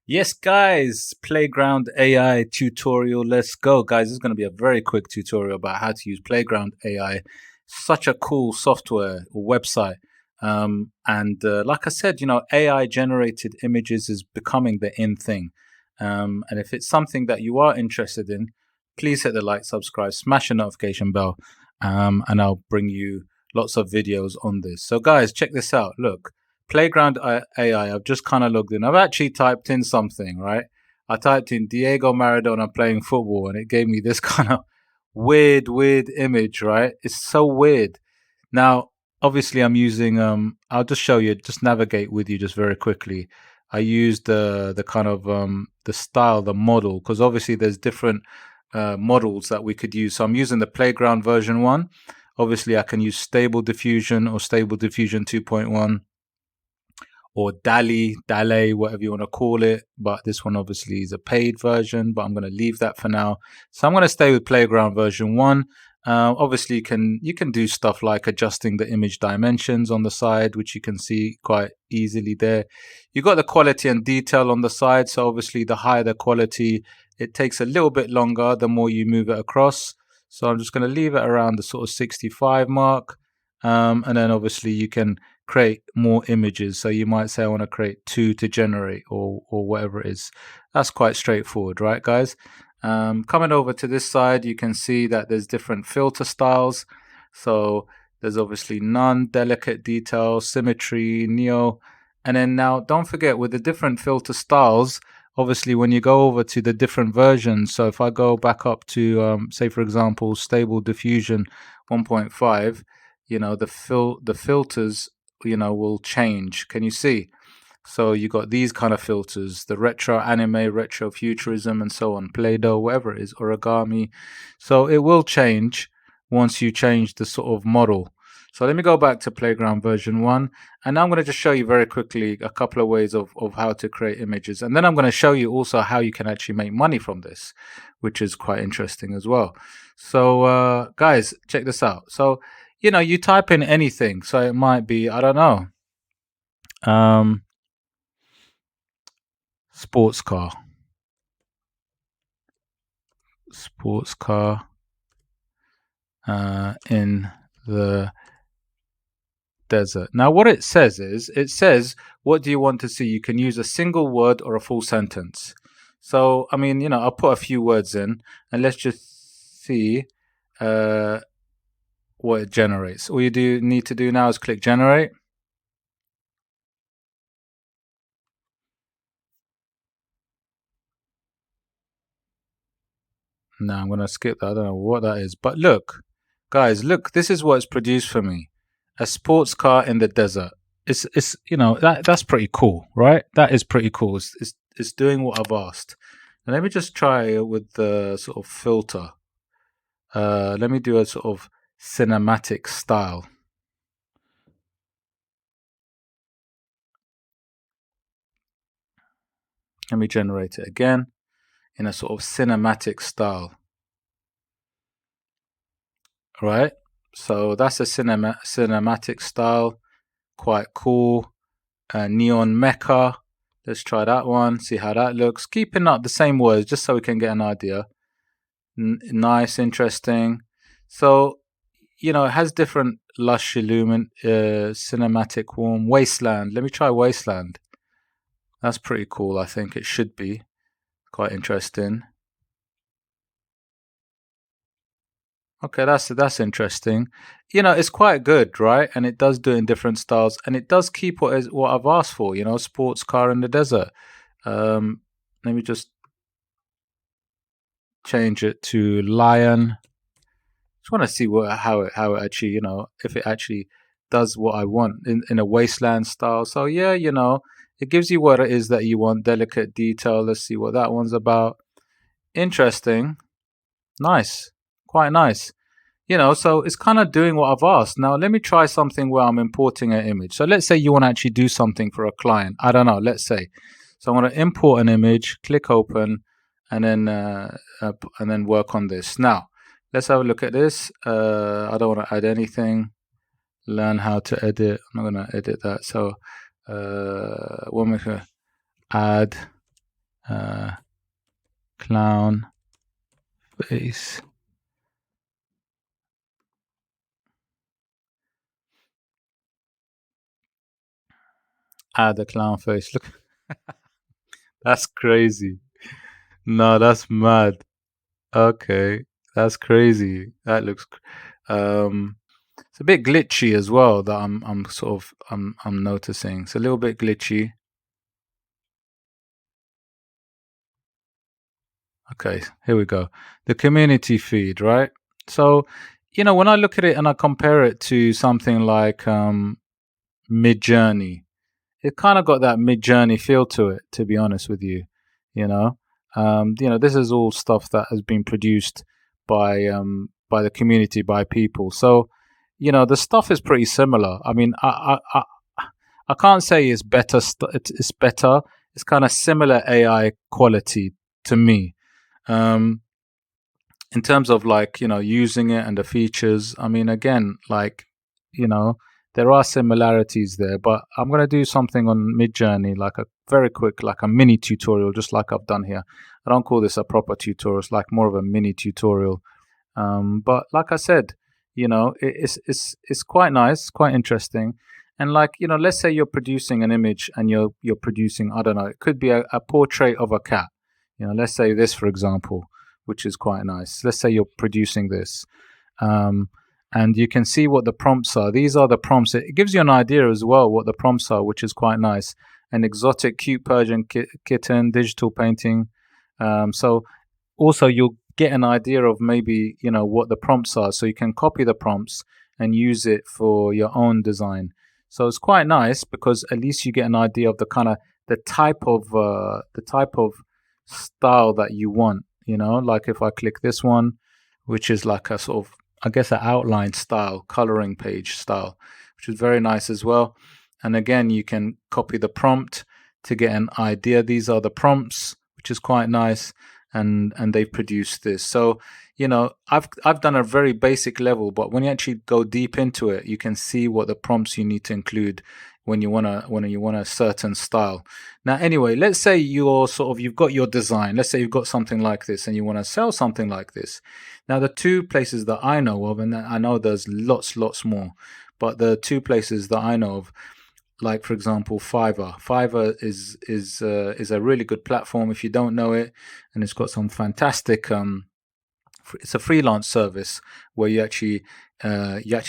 Yes, guys, Playground AI tutorial. Let's go, guys. This is going to be a very quick tutorial about how to use Playground AI. Such a cool software or website. And like I said, AI generated images is becoming the in thing. And if it's something that you are interested in, please hit the like, subscribe, smash the notification bell, and I'll bring you lots of videos on this. So, guys, check this out. Look. Playground AI, I've just kind of logged in. I've actually typed in something, right? I typed in Diego Maradona playing football and it gave me this kind of weird image, right? It's so weird. Now, obviously I'm using I'll just show you, just navigate with you just very quickly. I used the kind of the style, the model, because obviously there's different models that we could use. So I'm using the Playground version 1. Obviously I can use Stable Diffusion or Stable Diffusion 2.1 or DALI, whatever you want to call it. But this one obviously is a paid version, but I'm going to leave that for now. So I'm going to stay with Playground version 1. Obviously, you can do stuff like adjusting the image dimensions on the side, which you can see quite easily there. You got the quality and detail on the side. So obviously, the higher the quality, it takes a little bit longer the more you move it across. So I'm just going to leave it around the sort of 65 mark. And then obviously you can create more images. So you might say I want to create 2 to generate or whatever it is. That's quite straightforward, right, guys? Coming over to this side, you can see that there's different filter styles. So there's obviously none, delicate detail, symmetry, neo. And then now don't forget with the different filter styles, obviously when you go over to the different versions, so if I go back up to say for example Stable Diffusion 1.5, the filters will change. Can you see? So you got these kind of filters, the retro anime, retro futurism, and so on, Play-Doh, whatever it is, origami. So it will change once you change the sort of model. So let me go back to Playground version 1. And now I'm going to just show you very quickly a couple of ways of how to create images. And then I'm going to show you also how you can actually make money from this, which is quite interesting as well. So guys, check this out. So, you type in anything. So it might be, I don't know, sports car. Sports car in the desert. Now, what it says is, what do you want to see? You can use a single word or a full sentence. So, I mean, I'll put a few words in and let's just see what it generates. All you need to do now is click generate. Now I'm going to skip that. I don't know what that is. But look, guys, look, this is what's produced for me. A sports car in the desert. It's that's pretty cool, right? That is pretty cool. It's doing what I've asked. And let me just try with the sort of filter. Let me do a sort of cinematic style. Let me generate it again in a sort of cinematic style. Right? So that's a cinematic style. Quite cool. Neon Mecha. Let's try that one, see how that looks. Keeping up the same words just so we can get an idea. Nice, interesting. So, it has different lush, cinematic, warm, wasteland. Let me try wasteland. That's pretty cool, I think it should be. Quite interesting. Okay, that's interesting. It's quite good, right? And it does do it in different styles, and it does keep what I've asked for. Sports car in the desert. Let me just change it to lion. Just want to see how it actually, if it actually does what I want in a wasteland style. So yeah, it gives you what it is that you want. Delicate detail. Let's see what that one's about. Interesting. Nice. Quite nice. So it's kind of doing what I've asked. Now, let me try something where I'm importing an image. So let's say you want to actually do something for a client. I don't know, let's say. So I want to import an image, click open, and then work on this. Now, let's have a look at this. I don't want to add anything. Learn how to edit. I'm not going to edit that. So when we add Clown face. Add a clown face. Look, that's crazy. No, that's mad. Okay, that's crazy. That looks. It's a bit glitchy as well. That I'm noticing. It's a little bit glitchy. Okay, here we go. The community feed, right? So, when I look at it and I compare it to something like Mid Journey, it kind of got that Mid Journey feel to it. To be honest with you, you know, this is all stuff that has been produced by the community, by people. So, the stuff is pretty similar. I mean, I can't say it's better. It's better. It's kind of similar AI quality to me. Um, in terms of like using it and the features, I mean, again, like you know there are similarities there, but I'm going to do something on Mid Journey, like a very quick, like a mini tutorial, just like I've done here. I don't call this a proper tutorial, it's like more of a mini tutorial. But like I said, it's quite nice, quite interesting. And like let's say you're producing an image and you're producing, I don't know, it could be a portrait of a cat. Let's say this, for example, which is quite nice. Let's say you're producing this, um, and you can see what the prompts are. These are the prompts. It gives you an idea as well what the prompts are, which is quite nice. An exotic, cute Persian kitten, digital painting. So also you'll get an idea of maybe what the prompts are, so you can copy the prompts and use it for your own design. So it's quite nice because at least you get an idea of the type of style that you want. Like if I click this one, which is like a sort of, I guess, an outline style, coloring page style, which is very nice as well. And again, you can copy the prompt to get an idea. These are the prompts, which is quite nice, and they've produced this. So I've done a very basic level, but when you actually go deep into it, you can see what the prompts you need to include when you want a certain style. Now, anyway, let's say you've got your design. Let's say you've got something like this and you want to sell something like this. Now, the two places that I know of, and I know there's lots more, but the two places that I know of, like for example, Fiverr. Fiverr is a really good platform if you don't know it, and it's got some fantastic. It's a freelance service where you actually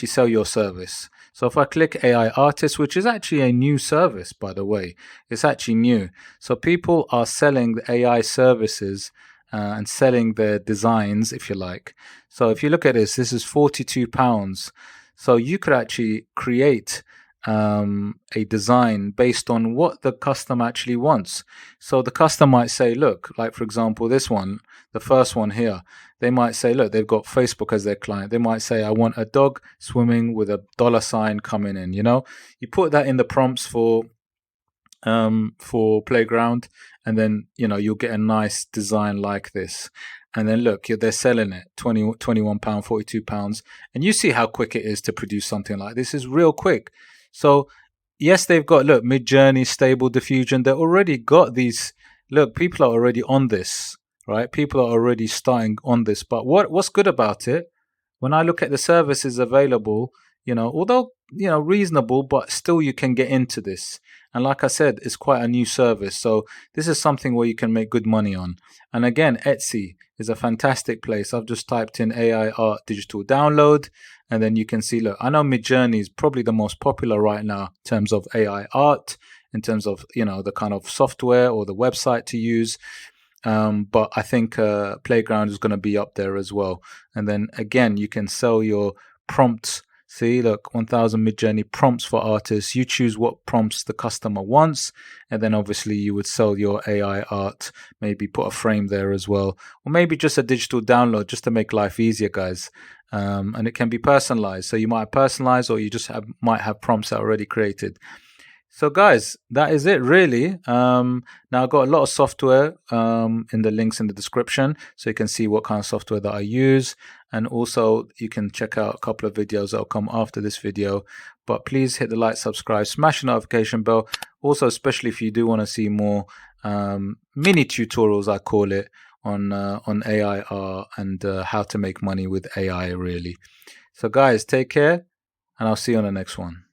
sell your service. So if I click AI artist, which is actually a new service, by the way, it's actually new. So people are selling the AI services and selling their designs, if you like. So if you look at this is £42. So you could actually create a design based on what the customer actually wants. So the customer might say, look, like for example, this one, the first one here, they might say, look, they've got Facebook as their client. They might say, I want a dog swimming with a dollar sign coming in. You put that in the prompts for Playground, and then you'll get a nice design like this. And then look, they're selling it £21, £42, and you see how quick it is to produce something like this. Is real quick. So yes, they've got, look, Mid Journey, Stable Diffusion. They already got these. Look, people are already on this, right? People are already starting on this. But what's good about it? When I look at the services available, although reasonable, but still you can get into this. And like I said, it's quite a new service, so this is something where you can make good money on. And again, Etsy is a fantastic place. I've just typed in AI art digital download, and then you can see, look, I know Midjourney is probably the most popular right now in terms of AI art, in terms of the kind of software or the website to use. But I think Playground is going to be up there as well. And then again, you can sell your prompts. See, look, 1000 Midjourney prompts for artists. You choose what prompts the customer wants, and then obviously you would sell your AI art, maybe put a frame there as well, or maybe just a digital download just to make life easier, guys. And it can be personalized. So you might personalize, or you just might have prompts that are already created. So, guys, that is it, really. Now, I've got a lot of software in the links in the description, so you can see what kind of software that I use. And also, you can check out a couple of videos that will come after this video. But please hit the like, subscribe, smash the notification bell. Also, especially if you do want to see more mini tutorials, I call it, on AI are and how to make money with AI, really. So guys, take care, and I'll see you on the next one.